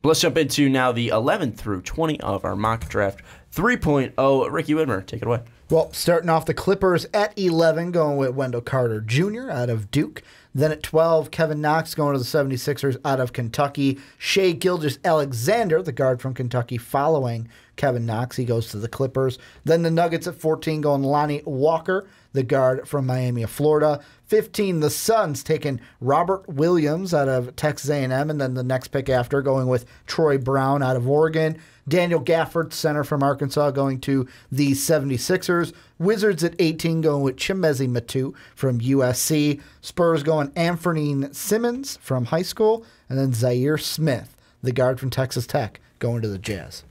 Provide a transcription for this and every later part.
Let's jump into now the 11 through 20 of our mock draft 3.0. Ricky Widmer, take it away. Well, starting off the Clippers at 11, going with Wendell Carter Jr. out of Duke. Then at 12, Kevin Knox going to the 76ers out of Kentucky. Shai Gilgeous-Alexander, the guard from Kentucky, following Kevin Knox. He goes to the Clippers. Then the Nuggets at 14 going Lonnie Walker, the guard from Miami of Florida. 15, the Suns taking Robert Williams out of Texas A&M. And then the next pick after going with Troy Brown out of Oregon. Daniel Gafford, center from Arkansas, going to the 76ers. Wizards at 18 going with Chimezie Metu from USC. Spurs going Anthony Simmons from high school. And then Zaire Smith, the guard from Texas Tech, going to the Jazz.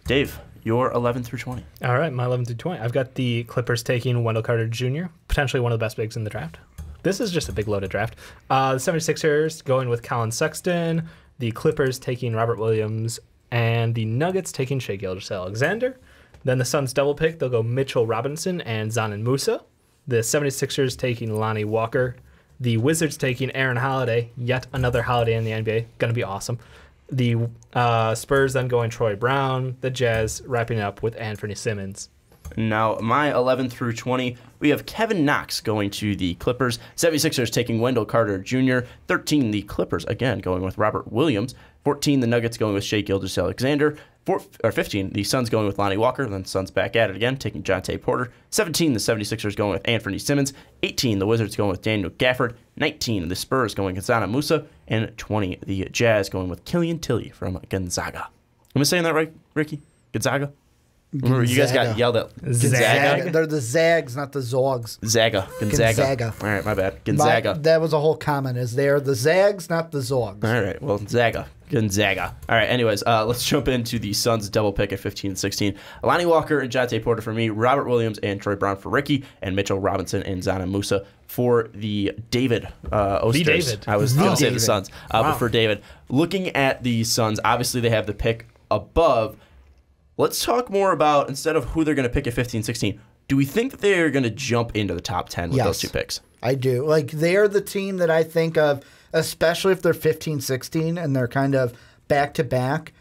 Dave, your 11 through 20. All right, my 11 through 20. I've got the Clippers taking Wendell Carter Jr., potentially one of the best bigs in the draft. This is just a big loaded draft. The 76ers going with Colin Sexton. The Clippers taking Robert Williams. And the Nuggets taking Shai Gilgeous-Alexander. Then the Suns double pick, they'll go Mitchell Robinson and Zanin Musa. The 76ers taking Lonnie Walker. The Wizards taking Aaron Holiday, yet another Holiday in the NBA. Going to be awesome. The Spurs then going Troy Brown. The Jazz wrapping up with Anthony Simmons. Now, my 11 through 20, we have Kevin Knox going to the Clippers. 76ers taking Wendell Carter Jr. 13, the Clippers, again, going with Robert Williams. 14, the Nuggets going with Shai Gilgeous-Alexander. 15, the Suns going with Lonnie Walker. Then the Suns back at it again, taking Jonte Porter. 17, the 76ers going with Anthony Simmons. 18, the Wizards going with Daniel Gafford. 19, the Spurs going with Zanin Musa. And 20, the Jazz going with Killian Tilly from Gonzaga. Am I saying that right, Ricky? Gonzaga? Remember, you guys got yelled at. Gonzaga. They're the Zags, not the Zogs. Gonzaga. All right, my bad. Gonzaga. That was a whole comment. Is they're the Zags, not the Zogs. All right, well, Gonzaga. All right, anyways, let's jump into the Suns double pick at 15 and 16. Lonnie Walker and Jonte Porter for me, Robert Williams and Troy Brown for Ricky, and Mitchell Robinson and Zanin Musa for the David Osters. The David. I was going to say the Suns, but for David. Looking at the Suns, obviously they have the pick above. Let's talk more about, instead of who they're going to pick at 15, 16, do we think that they're going to jump into the top 10 with those two picks? I do. Like, they're the team that I think of, especially if they're 15, 16, and they're kind of back-to-back.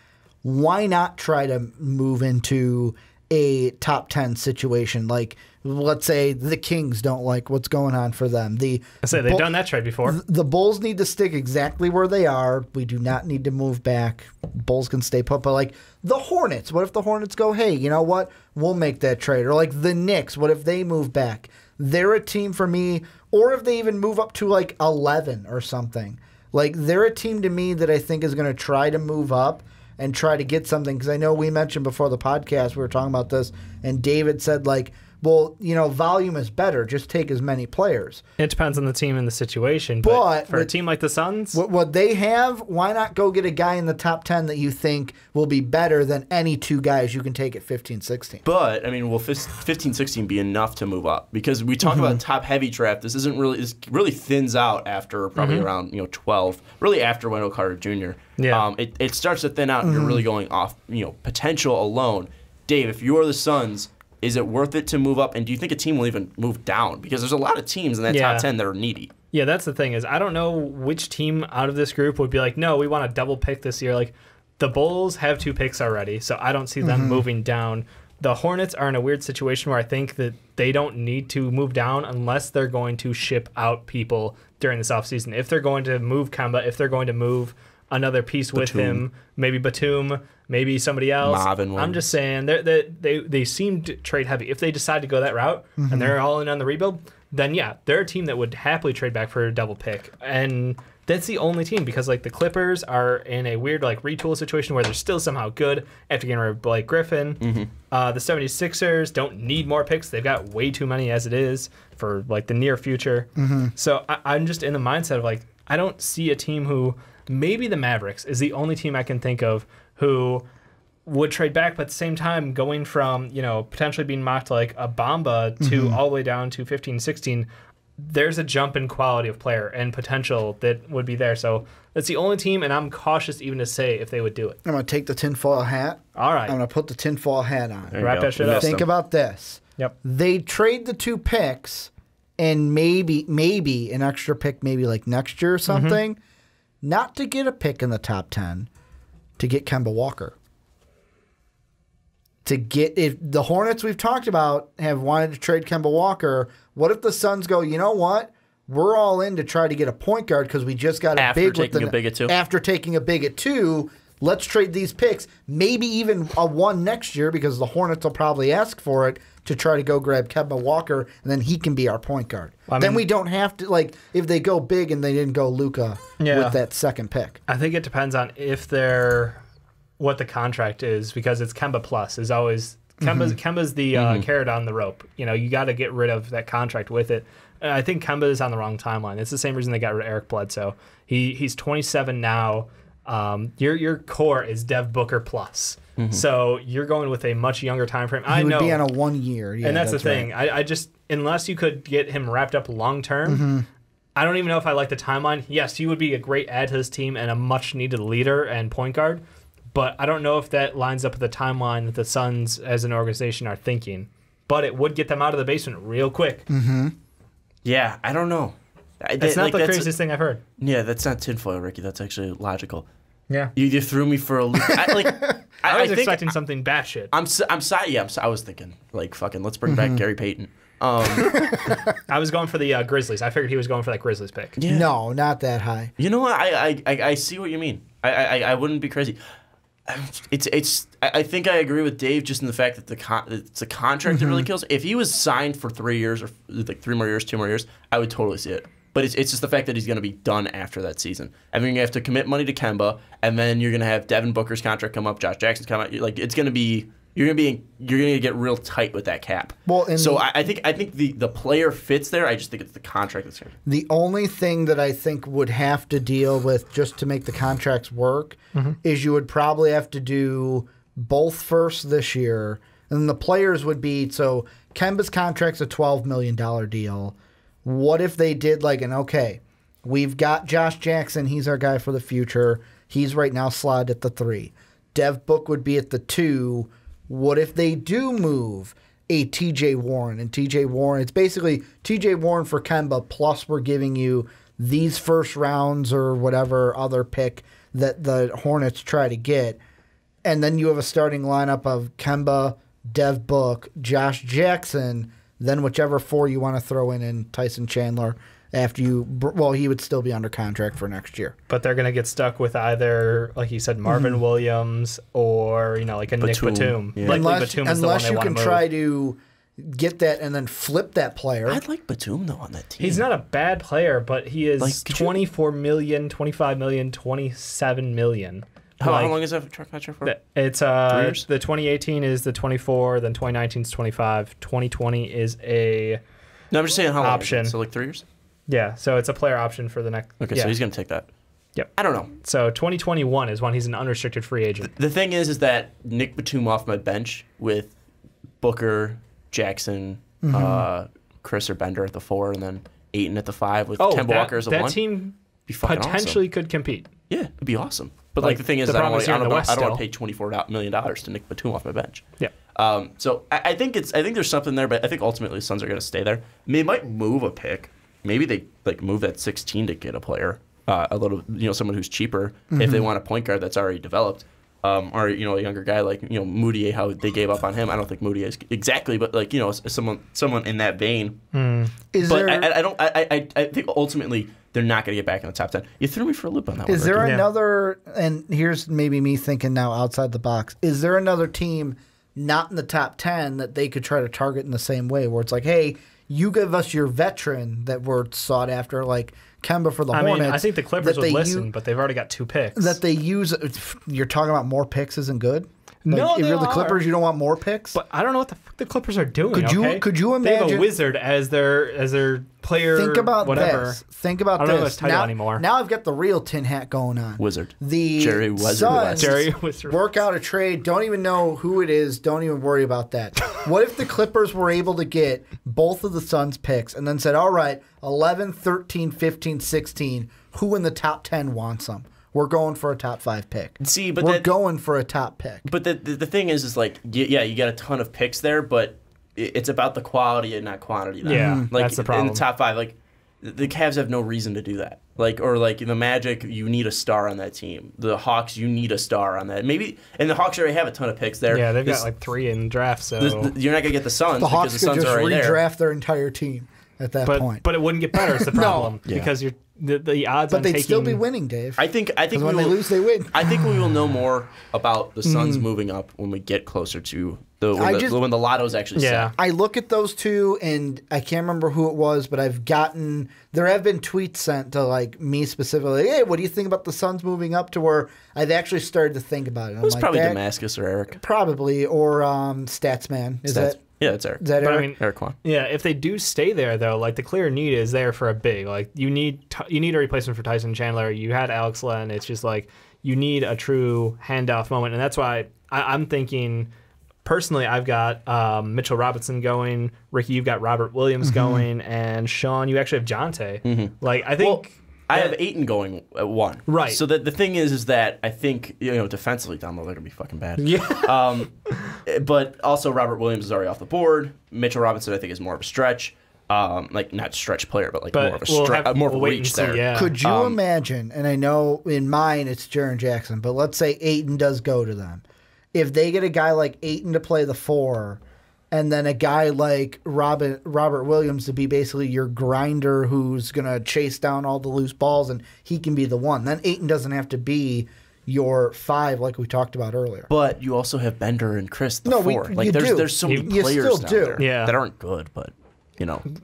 Why not try to move into a top 10 situation? Like, let's say the Kings don't like what's going on for them. They've done that trade before. The Bulls need to stick exactly where they are. We do not need to move back. Bulls can stay put. But, like, the Hornets, what if the Hornets go, hey, you know what? We'll make that trade. Or, like, the Knicks, what if they move back? They're a team for me. Or if they even move up to, like, 11 or something. Like, they're a team to me that I think is going to try to move up and try to get something. Because I know we mentioned before the podcast, we were talking about this, and David said, like, well, you know, volume is better. Just take as many players. It depends on the team and the situation. But for a team like the Suns, what they have, why not go get a guy in the top 10 that you think will be better than any two guys you can take at 15, 16? But, I mean, will 15, 16 be enough to move up? Because we talk about top-heavy draft. This really thins out after probably around 12, really after Wendell Carter Jr. Yeah. It starts to thin out, and you're really going off potential alone. Dave, if you're the Suns, is it worth it to move up? And do you think a team will even move down? Because there's a lot of teams in that top 10 that are needy. Yeah, that's the thing is I don't know which team out of this group would be like, no, we want a double pick this year. Like the Bulls have 2 picks already, so I don't see them moving down. The Hornets are in a weird situation where I think that they don't need to move down unless they're going to ship out people during this offseason. If they're going to move Kemba, if they're going to move another piece with him, maybe Batum, maybe somebody else. I'm just saying they seem to trade heavy. If they decide to go that route and they're all in on the rebuild, then yeah, they're a team that would happily trade back for a double pick. And that's the only team because like the Clippers are in a weird like retool situation where they're still somehow good after getting rid of Blake Griffin. The 76ers don't need more picks. They've got way too many as it is for like the near future. So I'm just in the mindset of like I don't see a team who maybe the Mavericks is the only team I can think of who would trade back, but at the same time going from, potentially being mocked like a Bamba to all the way down to 15, 16, there's a jump in quality of player and potential that would be there. So that's the only team, and I'm cautious even to say if they would do it. I'm going to take the tinfoil hat. All right. I'm going to put the tinfoil hat on. Wrap that shit up. Think about this. Yep. They trade the 2 picks and maybe an extra pick maybe like next year or something. Not to get a pick in the top 10, to get Kemba Walker. If the Hornets we've talked about have wanted to trade Kemba Walker, what if the Suns go, you know what? We're all in to try to get a point guard because we just got a big at 2. After taking a big at 2, let's trade these picks, maybe even a 1 next year because the Hornets will probably ask for it to try to go grab Kemba Walker, and then he can be our point guard. Well, then we don't have to, like, if they go big and they didn't go Luka with that second pick. I think it depends on what the contract is, because it's Kemba plus is always Kemba's the carrot on the rope. You got to get rid of that contract with it. I think Kemba is on the wrong timeline. It's the same reason they got rid of Eric Bledsoe. He's 27 now. Your core is Dev Booker plus. So you're going with a much younger time frame. He would be on a 1 year. Yeah, and that's the thing. Right. I just, unless you could get him wrapped up long term, I don't even know if I like the timeline. Yes, he would be a great add to this team and a much needed leader and point guard. But I don't know if that lines up with the timeline that the Suns as an organization are thinking. But it would get them out of the basement real quick. Yeah, I don't know. It's not the craziest thing I've heard. Yeah, that's not tinfoil, Ricky. That's actually logical. Yeah. You threw me for a loop. I was expecting something batshit. I'm sorry. Yeah, I was thinking, like, fucking, let's bring back Gary Payton. I was going for the Grizzlies. I figured he was going for that Grizzlies pick. Yeah. No, not that high. You know what? I see what you mean. I wouldn't be crazy. I think I agree with Dave just in the fact that it's a contract that really kills. If he was signed for 3 years or like 3 more years, 2 more years, I would totally see it. But it's just the fact that he's going to be done after that season. I mean, you have to commit money to Kemba, and then you're going to have Devin Booker's contract come up, Josh Jackson's come up. Like, it's going to be you're going to get real tight with that cap. Well, so I think the player fits there. I just think it's the contract that's here. The only thing that I think would have to deal with just to make the contracts work is you would probably have to do both first this year, and the players would be so Kemba's contract's a $12 million deal. What if they did like we've got Josh Jackson. He's our guy for the future. He's right now slotted at the 3. Dev Book would be at the 2. What if they do move a TJ Warren? And TJ Warren, it's basically TJ Warren for Kemba, plus we're giving you these first rounds or whatever other pick that the Hornets try to get. And then you have a starting lineup of Kemba, Dev Book, Josh Jackson, then whichever 4 you want to throw in Tyson Chandler after he would still be under contract for next year. But they're going to get stuck with either, like you said, Marvin Williams or, like a Nick Batum. Yeah. Unless you can try to get that and then flip that player. I'd like Batum, though, on that team. He's not a bad player, but he is $24 million, $25 million, $27 million. How long is that contract for? It's 3 years? The 2018 is the 24, then 2019 is 25, 2020 is a No, I'm just saying how long option. So like 3 years? Yeah, so it's a player option for the next. Okay, so he's going to take that. Yep. I don't know. So 2021 is when he's an unrestricted free agent. The thing is that Nick Batum off my bench with Booker, Jackson, Chris or Bender at the 4, and then Ayton at the 5 with Kemba Walker as a 1. That team potentially could compete. Yeah, it'd be awesome. But like the thing is, I don't want to pay $24 million to Nick Batum off my bench. Yeah. So I think there's something there, but I think ultimately the Suns are going to stay there. I mean, they might move a pick. Maybe they move that 16 to get a player, a little, someone who's cheaper if they want a point guard that's already developed, or a younger guy like Moutier. How they gave up on him. I don't think Moutier is exactly, but someone in that vein. I think ultimately they're not going to get back in the top 10. You threw me for a loop on that one. Is there another? And here's maybe me thinking now outside the box. Is there another team not in the top 10 that they could try to target in the same way, where it's like, hey, you give us your veteran that we're sought after, like Kemba for the Hornets. I think the Clippers would listen, but they've already got 2 picks. That they use. You're talking about more picks isn't good? No, if you're the Clippers, you don't want more picks? But I don't know what the fuck the Clippers are doing. Could you imagine? They have a wizard as their player. Think about whatever. this. Think about this. I don't know his title anymore. Now I've got the real tin hat going on. Wizard. The Jerry Wizard. Suns Jerry Wizard. Work out a trade. Don't even know who it is. Don't even worry about that. What if the Clippers were able to get both of the Suns picks and then said, all right, 11, 13, 15, 16, who in the top 10 wants them? We're going for a top 5 pick. See, but we're going for a top pick. But the thing is like, yeah, you got a ton of picks there, but it's about the quality and not quantity. Yeah, like that's the problem. In the top 5, like the Cavs have no reason to do that. Or the Magic, you need a star on that team. The Hawks, you need a star on that. Maybe, and the Hawks already have a ton of picks there. Yeah, they've got like 3 in the draft, so you're not gonna get the Suns The because Hawks the could Suns just are already redraft their entire team at that point. But it wouldn't get better. Is the problem Yeah. because the odds. But on they'd taking, still be winning, Dave. I think when they lose, they win. I think we will know more about the Suns moving up when we get closer to when the lotto's actually set. I look at those two, and I can't remember who it was, but there have been tweets sent to like me specifically. Hey, what do you think about the Suns moving up to where I've actually started to think about it? It was probably Damascus or Eric. Probably, or Statsman. Yeah, it's Eric. Is that Eric? I mean, Eric Kwan. Yeah, if they do stay there though, like the clear need is there for a big. Like you need a replacement for Tyson Chandler. You had Alex Len. It's just like you need a true handoff moment, and that's why I'm thinking. Personally, I've got Mitchell Robinson going. Ricky, you've got Robert Williams going, and Sean, you actually have Jonte. Like I think I have Ayton going at 1. Right. So the thing is that I think defensively down low they're gonna be fucking bad. Yeah. But also Robert Williams is already off the board. Mitchell Robinson I think is more of a stretch. Not stretch player, but more of a reach there. Yeah. Could you imagine? And I know in mine it's Jaren Jackson, but let's say Ayton does go to them. If they get a guy like Ayton to play the 4, and then a guy like Robert Williams to be basically your grinder who's going to chase down all the loose balls, and he can be the 1, then Ayton doesn't have to be your 5 like we talked about earlier. But you also have Bender and Chris the 4. There's so many You players still down do. there that aren't good, but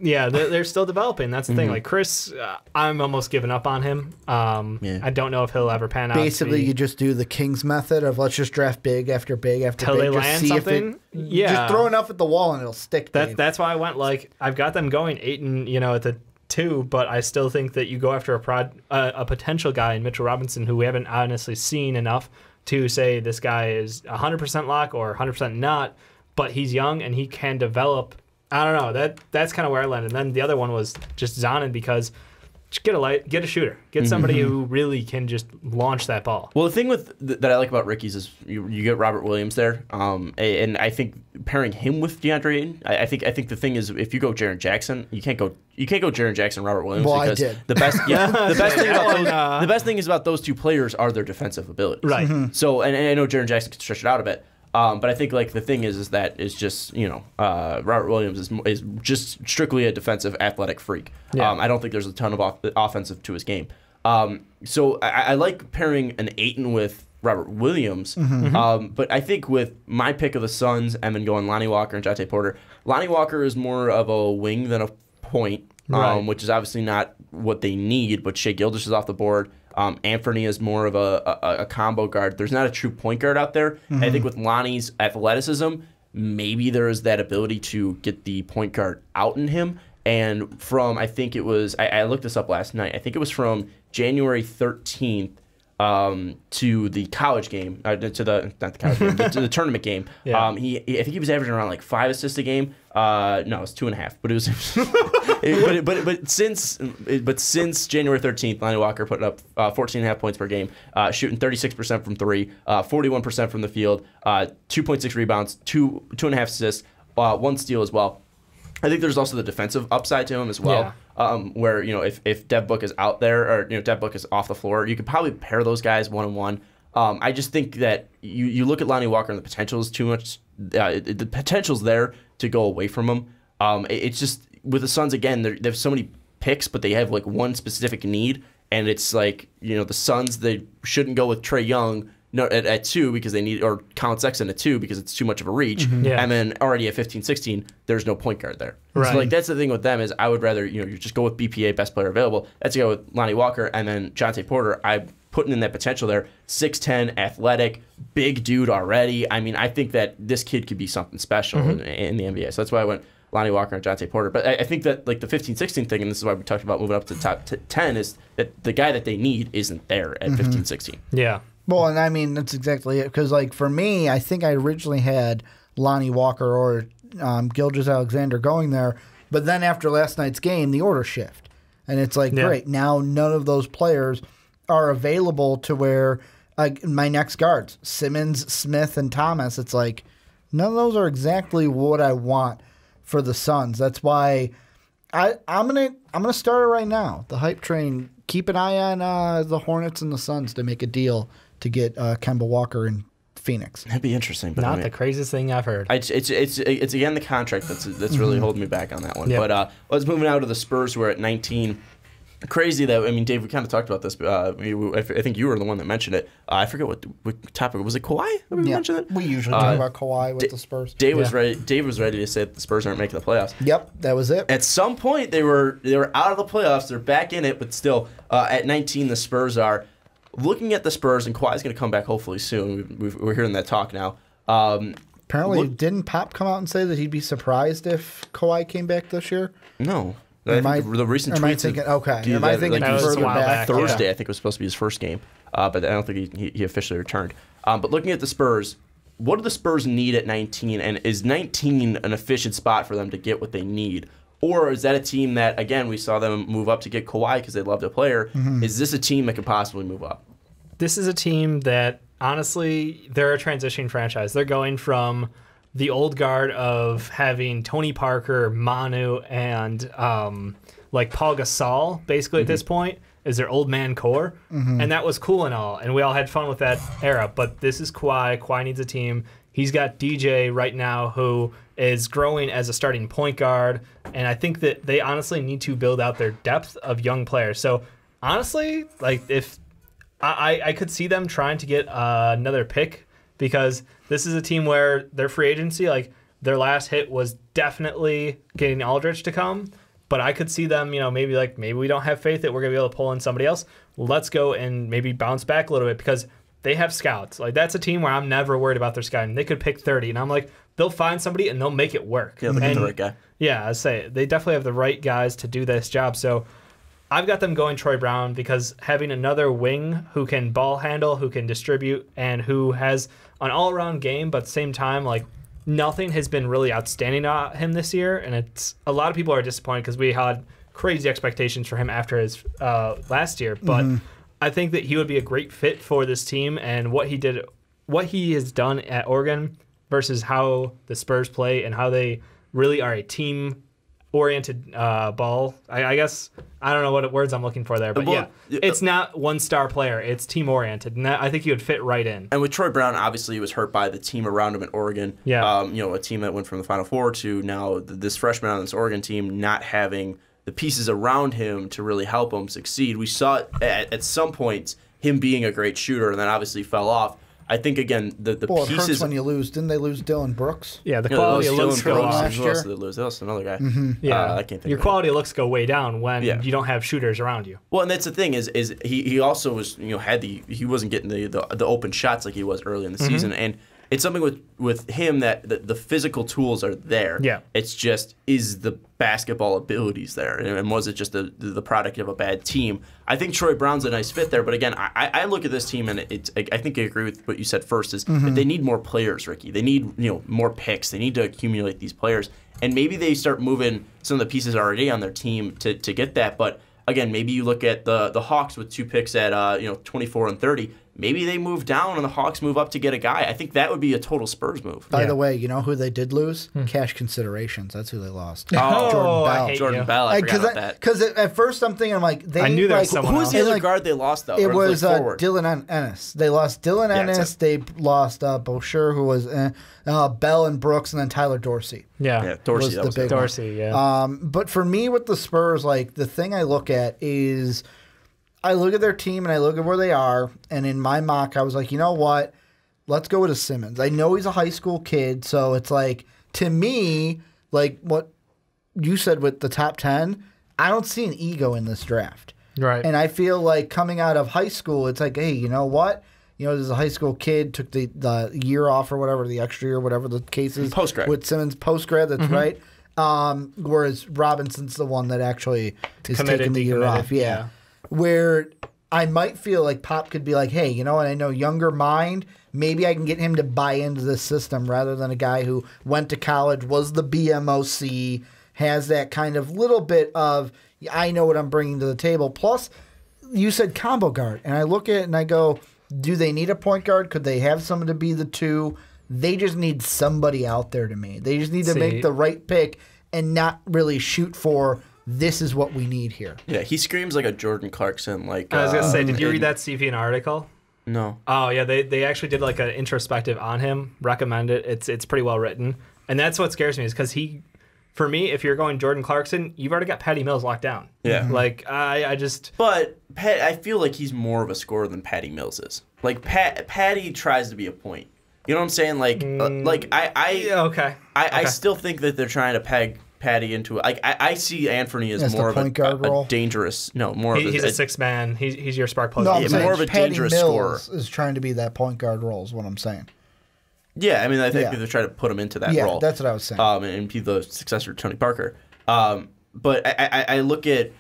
Yeah, they're still developing. That's the thing. Like Chris, I'm almost giving up on him. I don't know if he'll ever pan out. Basically, you just do the Kings method of let's just draft big after big after till big. they Just land see something. just throw enough at the wall and it'll stick. That's why I went I've got them going Ayton, at the 2, but I still think that you go after a potential guy in Mitchell Robinson who we haven't honestly seen enough to say this guy is 100% lock or 100% not, but he's young and he can develop. I don't know. That's kind of where I landed. And then the other one was just Zonin because just get a shooter. Get somebody who really can just launch that ball. Well, the thing that I like about Ricky's is you get Robert Williams there, and I think pairing him with DeAndre Ayton, I think the thing is if you go Jaren Jackson, you can't go Jaren Jackson, Robert Williams. Well, because I did. the best thing about those 2 players are their defensive abilities. Right. So, and I know Jaren Jackson can stretch it out a bit. But I think the thing is that it's just Robert Williams is just strictly a defensive athletic freak. Yeah. I don't think there's a ton of offensive to his game. So I like pairing an Ayton with Robert Williams. But I think with my pick of the Suns, and then going Lonnie Walker and Jonte Porter, Lonnie Walker is more of a wing than a point, which is obviously not what they need. But Shai Gilgeous is off the board. Anthony is more of a combo guard. There's not a true point guard out there. I think with Lonnie's athleticism, maybe there is that ability to get the point guard out in him. And from, I think it was, I looked this up last night. I think it was from January 13th to the college game, not the college game, to the tournament game. Yeah. I think he was averaging around 5 assists a game. No, it was 2.5. But it was, but since January 13th, Lonnie Walker put up 14.5 points per game, shooting 36% from 3, 41% from the field, 2.6 rebounds, 2.5 assists, 1 steal as well. I think there's also the defensive upside to him as well, where if Dev Book is out there or Dev Book is off the floor, you could probably pair those guys 1-on-1. I just think that you look at Lonnie Walker and the potential is too much. The potential's there to go away from him. It's just with the Suns again, they have so many picks, but they have one specific need, and it's the Suns they shouldn't go with Trae Young. No, at 2 because they need, or Colin Sexton at 2 because it's too much of a reach. And then already at 15, 16, there's no point guard there. Right. So that's the thing with them is I would rather, you just go with BPA, best player available. Let's go with Lonnie Walker and then Jonte Porter. I'm putting in that potential there. 6'10", athletic, big dude already. I mean, I think that this kid could be something special in the NBA. So that's why I went Lonnie Walker and Jonte Porter. But I think that the 15, 16 thing, and this is why we talked about moving up to the top 10, is that the guy that they need isn't there at 15, 16. Yeah. Well, and I mean, that's exactly it. Because, for me, I think I originally had Lonnie Walker or Gilgeous Alexander going there. But then after last night's game, the order shift. And it's great. Now none of those players are available to where my next guards, Simmons, Smith, and Thomas, it's none of those are exactly what I want for the Suns. That's why I'm gonna start it right now. The hype train keep an eye on the Hornets and the Suns to make a deal to get Kemba Walker in Phoenix. That'd be interesting. But Not the craziest thing I've heard. It's again the contract that's really holding me back on that one. Yep. But let's move out to the Spurs, who are at 19. Crazy that, I mean, Dave, we kind of talked about this. I think you were the one that mentioned it. I forget what topic. Was it Kawhi that we mentioned it? We usually talk about Kawhi with the Spurs. Dave was ready to say that the Spurs aren't making the playoffs. Yep, that was it. At some point, they were out of the playoffs. They're back in it, but still, at 19, the Spurs are. Looking at the Spurs, and Kawhi's going to come back hopefully soon. We're hearing that talk now. Apparently, didn't Pop come out and say that he'd be surprised if Kawhi came back this year? No. The recent tweets. Am I thinking further back? Thursday, I think, was supposed to be his first game, but I don't think he officially returned. But looking at the Spurs, what do the Spurs need at 19? And is 19 an efficient spot for them to get what they need? Or is that a team that, again, we saw them move up to get Kawhi because they loved a player? Is this a team that could possibly move up? This is a team that, honestly, they're a transition franchise. They're going from the old guard of having Tony Parker, Manu, and like Paul Gasol, basically at this point, is their old man core. And that was cool and all. And we all had fun with that era. But this is Kawhi. Kawhi needs a team. He's got DJ right now who is growing as a starting point guard. And I think that they honestly need to build out their depth of young players. So honestly, like if I could see them trying to get another pick, because this is a team where their free agency, like their last hit was definitely getting Aldridge to come. But I could see them, maybe we don't have faith that we're going to be able to pull in somebody else. Let's go and maybe bounce back a little bit, because they have scouts. Like, that's a team where I'm never worried about their scouting. They could pick 30, and I'm like, they'll find somebody and they'll make it work. Yeah, they'll get the right guy. Yeah, I say they definitely have the right guys to do this job. So I've got them going Troy Brown, because having another wing who can ball handle, who can distribute, and who has an all-around game, but at the same time, like, nothing has been really outstanding on him this year, and it's a lot of people are disappointed because we had crazy expectations for him after his last year. But I think that he would be a great fit for this team, and what he has done at Oregon versus how the Spurs play and how they really are a team-oriented ball. I guess I don't know what words I'm looking for there, but it's not one-star player. It's team-oriented, and I think he would fit right in. And with Troy Brown, obviously, he was hurt by the team around him at Oregon. Yeah. A team that went from the Final Four to now this freshman on this Oregon team not having the pieces around him to really help him succeed. We saw at some points him being a great shooter, and then obviously fell off. I think, again, the it pieces... hurts when you lose. Didn't they lose Dylan Brooks? Yeah, the quality of looks go off. last year. They lose. They lost another guy. Yeah, I can't think your quality of looks go way down when you don't have shooters around you. Well, and that's the thing is he also was he wasn't getting the open shots like he was early in the season, and it's something with him that the physical tools are there. Yeah, it's just, is the basketball abilities there, and was it just the product of a bad team? I think Troy Brown's a nice fit there, but again, I look at this team and I think I agree with what you said first is that they need more players, Ricky. They need more picks. They need to accumulate these players, and maybe they start moving some of the pieces already on their team to get that. But again, maybe you look at the Hawks with 2 picks at 24 and 30. Maybe they move down and the Hawks move up to get a guy. I think that would be a total Spurs move. By the way, you know who they did lose? Cash considerations. That's who they lost. Oh, Jordan Bell. I forgot about that. Because at first I'm thinking, I'm like, I knew there was someone Who's the other guard they lost, though? It was Dylan Ennis. They lost Dylan Ennis. They lost Boucher, who was Bell and Brooks, and then Tyler Dorsey. Yeah, Dorsey. Was the big Dorsey, yeah. But for me with the Spurs, like, the thing I look at is I look at their team and I look at where they are, and in my mock, I was like, you know what? Let's go with Simmons. I know he's a high school kid, so it's like, to me, like what you said with the top 10, I don't see an ego in this draft. Right. And I feel like coming out of high school, it's like, hey, you know what? There's a high school kid, took the year off or whatever, the extra year, whatever the case is. Post-grad. With Simmons, post-grad, that's right. Whereas Robinson's the one that actually is taking the year off. Yeah. Where I might feel like Pop could be like, hey, you know what? I know younger mind. Maybe I can get him to buy into this system rather than a guy who went to college, was the BMOC, has that kind of little bit of, I know what I'm bringing to the table. Plus, you said combo guard. And I look at it and I go, do they need a point guard? Could they have someone to be the 2? They just need somebody out there to me. They just need to make the right pick and not really shoot for this is what we need here. Yeah, he screams like a Jordan Clarkson. Like I was gonna say, did you read that CPN article? No. Oh yeah, they actually did like an introspective on him. Recommend it. It's pretty well written, and that's what scares me is because for me, if you're going Jordan Clarkson, you've already got Patty Mills locked down. Yeah. Like I just. But I feel like he's more of a scorer than Patty Mills is. Like Patty tries to be a point. You know what I'm saying? Like Okay. I still think that they're trying to peg Patty into it. Like I see Anthony as more of a dangerous. No, more of he's a 6-man. He's your spark plug. No, I'm saying more of a Patty dangerous Mills scorer. is trying to be that point guard role. Is what I'm saying. Yeah, I mean, I think they're trying to put him into that role. Yeah, that's what I was saying. And be the successor to Tony Parker. But I look at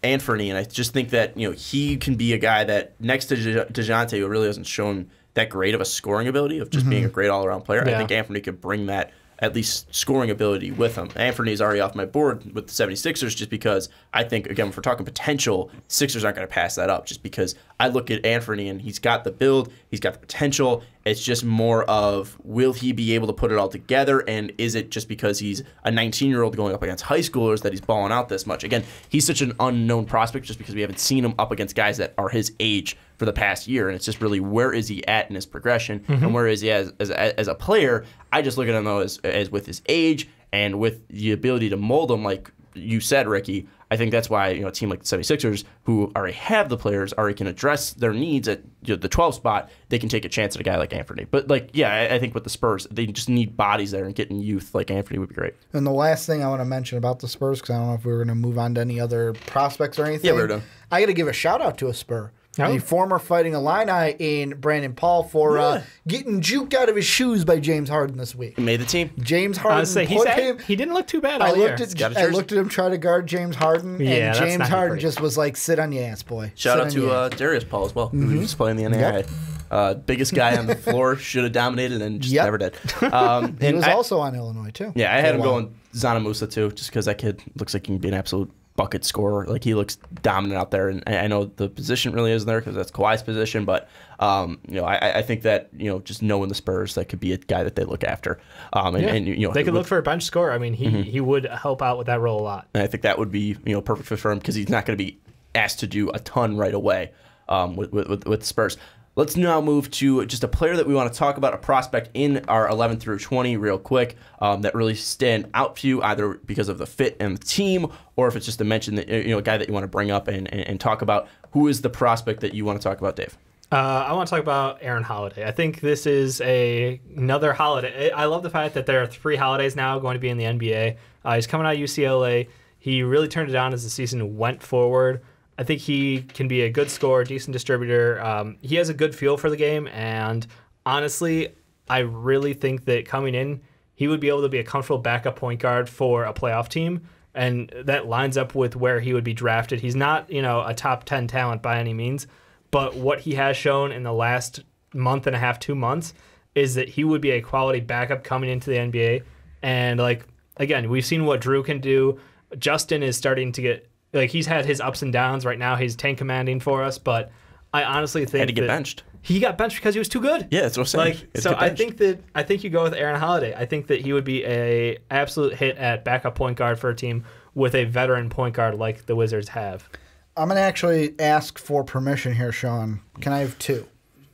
Anthony, and I just think that he can be a guy that next to DeJounte, who really hasn't shown that great of a scoring ability of just being a great all-around player. Yeah. I think Anthony could bring that at least scoring ability with him. Anthony's already off my board with the 76ers just because I think, again, if we're talking potential, Sixers aren't going to pass that up just because I look at Anthony and he's got the build, he's got the potential. It's just more of will he be able to put it all together, and is it just because he's a 19-year-old going up against high schoolers that he's balling out this much? Again, he's such an unknown prospect just because we haven't seen him up against guys that are his age for the past year, and it's just really where is he at in his progression and where is he as a player. I just look at him though as with his age and with the ability to mold him, like you said, Ricky. I think that's why a team like the 76ers, who already have the players, already can address their needs at the 12 spot, they can take a chance at a guy like Anthony. But I think with the Spurs, they just need bodies there, and getting youth like Anthony would be great. And the last thing I want to mention about the Spurs, because I don't know if we were going to move on to any other prospects or anything. Yeah, we're done. I got to give a shout out to a Spur. The former Fighting Illini in Brandon Paul for getting juked out of his shoes by James Harden this week. He made the team. James Harden he didn't look too bad all year. I looked at him try to guard James Harden, and James Harden just was like, sit on your ass, boy. Shout out to Darius Paul as well, who was playing the NAIA. Biggest guy on the floor, should have dominated and just never did. He was also on Illinois, too. Yeah, I had him going Zana Musa, too, just because that kid looks like he can be an absolute bucket scorer. Like, he looks dominant out there, and I know the position really isn't there because that's Kawhi's position, but I think that just knowing the Spurs, that could be a guy that they look after. They could look for a bench scorer. I mean, he would help out with that role a lot. And I think that would be perfect fit for him because he's not going to be asked to do a ton right away with the Spurs. Let's now move to just a player that we want to talk about, a prospect in our 11 through 20 real quick that really stand out for you, either because of the fit and the team, or if it's just to mention that a guy that you want to bring up and talk about. Who is the prospect that you want to talk about, Dave? I want to talk about Aaron Holiday. I think this is another holiday. I love the fact that there are 3 holidays now going to be in the NBA. He's coming out of UCLA. He really turned it on as the season went forward. I think he can be a good scorer, decent distributor. He has a good feel for the game, and honestly, I really think that coming in, he would be able to be a comfortable backup point guard for a playoff team, and that lines up with where he would be drafted. He's not, a top 10 talent by any means, but what he has shown in the last month and a half, 2 months, is that he would be a quality backup coming into the NBA. And, again, we've seen what Drew can do. Justin is starting to get... he's had his ups and downs. Right now, he's tank commanding for us, but I honestly think had to get benched. He got benched because he was too good. Yeah, that's what I'm saying. So I think you go with Aaron Holiday. I think that he would be a absolute hit at backup point guard for a team with a veteran point guard like the Wizards have. I'm going to actually ask for permission here, Sean. Can I have 2?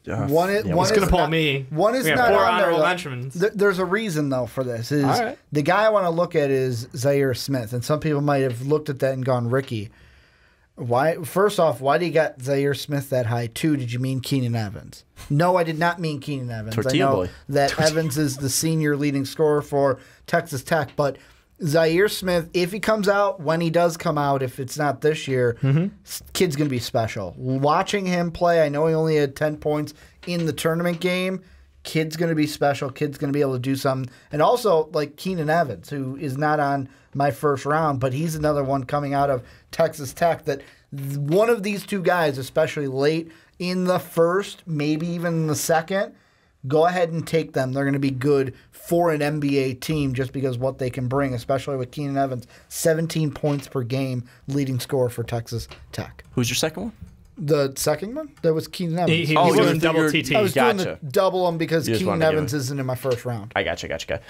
One is going to pull me. One is not on there. Mentions. There's a reason though for this. All right. The guy I want to look at is Zaire Smith, and some people might have looked at that and gone, Ricky, why? First off, why do you got Zaire Smith that high? 2, did you mean Keenan Evans? No, I did not mean Keenan Evans. Tortilla I know boy. that Evans is the senior leading scorer for Texas Tech, but Zaire Smith, if he comes out, when he does come out, if it's not this year, kid's going to be special. Watching him play, I know he only had 10 points in the tournament game. Kid's going to be special. Kid's going to be able to do something. And also, like Keenan Evans, who is not on my first round, but he's another one coming out of Texas Tech that one of these 2 guys, especially late in the first, maybe even the second, go ahead and take them. They're going to be good for an NBA team just because what they can bring, especially with Keenan Evans, 17 points per game, leading scorer for Texas Tech. Who's your second one? The second one? That was Keenan Evans. He Oh, was you're- doing double you're- TT. I was doing the Gotcha. double them because You just Keenan wanted to give Evans isn't in my first round. I gotcha.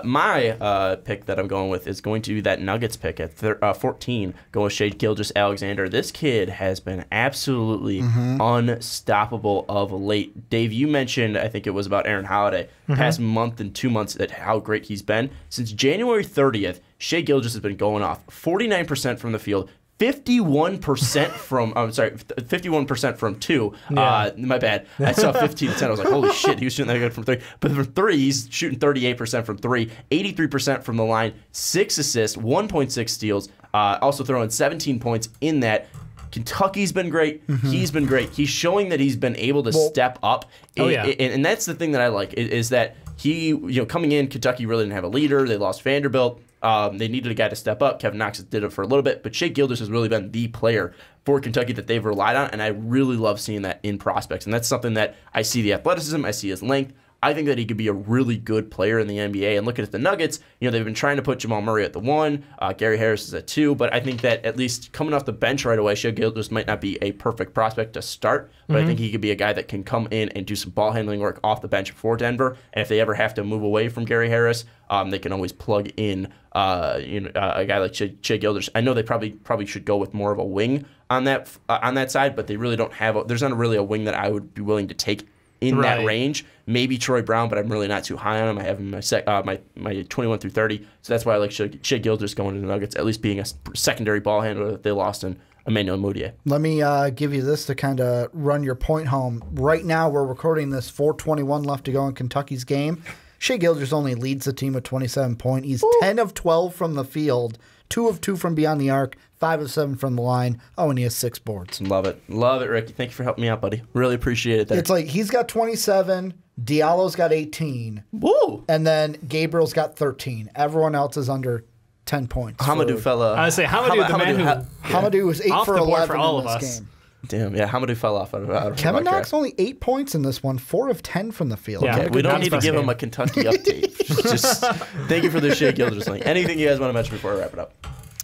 My pick that I'm going with is going to be that Nuggets pick at 14, going with Shai Gilgeous-Alexander. This kid has been absolutely unstoppable of late. Dave, you mentioned, I think it was about Aaron Holiday, past month and 2 months at how great he's been. Since January 30th, Shai Gilgeous has been going off 49% from the field, 51% from 51% from two. Yeah. My bad. I saw 15 to 10. I was like, holy shit, he was shooting that good from three. But from three, he's shooting 38% from three, 83% from the line, 6 assists, 1.6 steals. Also throwing 17 points in that. Kentucky's been great. He's been great. He's showing that he's been able to step up. And that's the thing that I like is that he, coming in, Kentucky really didn't have a leader. They lost Vanderbilt. They needed a guy to step up. Kevin Knox did it for a little bit, but Shai Gilgeous has really been the player for Kentucky that they've relied on, and I really love seeing that in prospects. And that's something that I see the athleticism, I see his length. I think that he could be a really good player in the NBA. And looking at the Nuggets, they've been trying to put Jamal Murray at the 1, Gary Harris is at 2, but I think that at least coming off the bench right away, Shai Gilgeous might not be a perfect prospect to start, but I think he could be a guy that can come in and do some ball handling work off the bench for Denver. And if they ever have to move away from Gary Harris, they can always plug in a guy like Shai Gilgeous. I know they probably should go with more of a wing on that side, but they really don't have there's not really a wing that I would be willing to take in that range. Maybe Troy Brown, but I'm really not too high on him. I have him my 21 through 30, so that's why I like Shai Gilgeous going to the Nuggets, at least being a secondary ball handler that they lost in Emmanuel Mudiay. Let me give you this to kind of run your point home. Right now, we're recording this, 4:21 left to go in Kentucky's game. Shai Gilgeous only leads the team with 27 points. He's 10 of 12 from the field, 2 of 2 from beyond the arc, 5 of 7 from the line. Oh, and he has 6 boards. Love it, Ricky. Thank you for helping me out, buddy. Really appreciate it. It's like he's got 27, Diallo's got 18, Woo! and then Gabriel's got 13. Everyone else is under 10 points. Hamadou fella. I would say Hamadou, the man who Hamadou was 8 off for the board 11 for all in of this us. game. Damn, yeah, Hamadou fell off out of Kevin my Knox draft. only 8 points in this one, 4 of 10 from the field. Yeah. Okay, we don't Knox need to first give him game. a Kentucky update. Just thank you for the Shai Gilgeous link. Anything you guys want to mention before I wrap it up?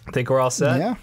I think we're all set. Yeah.